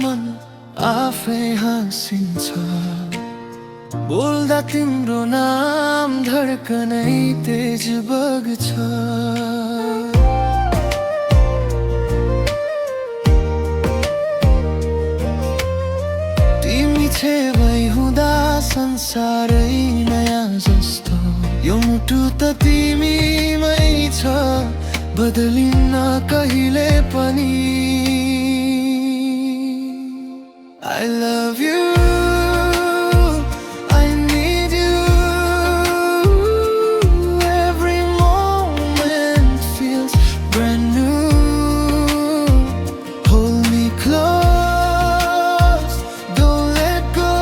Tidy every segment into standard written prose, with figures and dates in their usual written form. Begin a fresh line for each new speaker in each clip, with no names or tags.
मन आफै हाँसिन्छ बोल्दा तिम्रो नाम धड्कनै तेज बग्छ तिमी छेउमै हुँदा संसारै नयाँ जस्तो यो मुटु त तिमीमै छ बदलिन्न कहिले पनि I love you I need you every moment feels brand new hold me close don't let go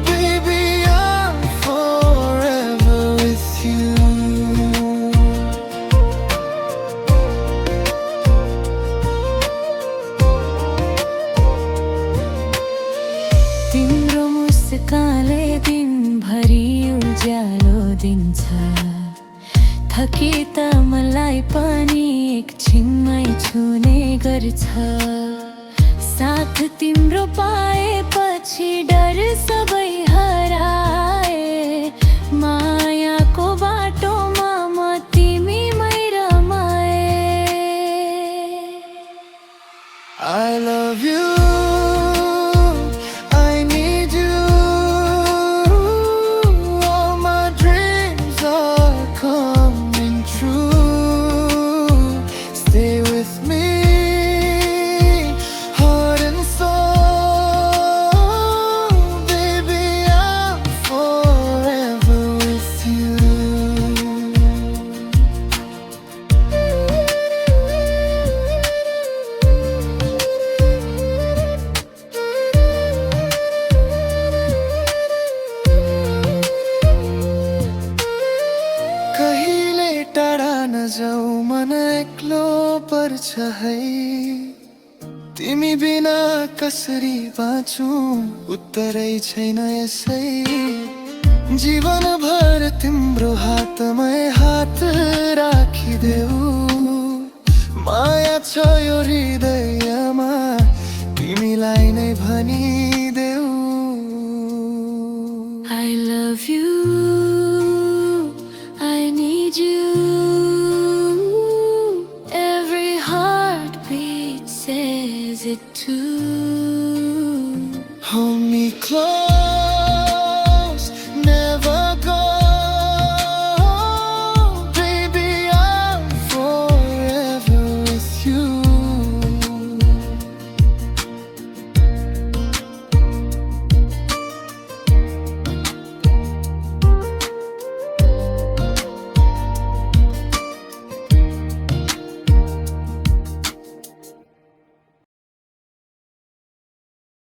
baby I'm forever with you तिम्रो मुस्कानले दिनभरि उज्यालो दिन्छ थकी त मलाई पनि एकछिनमै छुने गर्छ साथ तिम्रो पाएपछि डर सबै हराए मायाको बाटोमा म तिमीमै रमाए I love you जाऊ मन एक्लो पर्छ है तिमी बिना कसरी बाँचुँ उत्तरै छैन यसै जीवनभर तिम्रो हातमै हात राखिदेऊ माया छ यो हृदयमा तिमीलाई नै भनिदेऊ I love you I need you says it too hold me close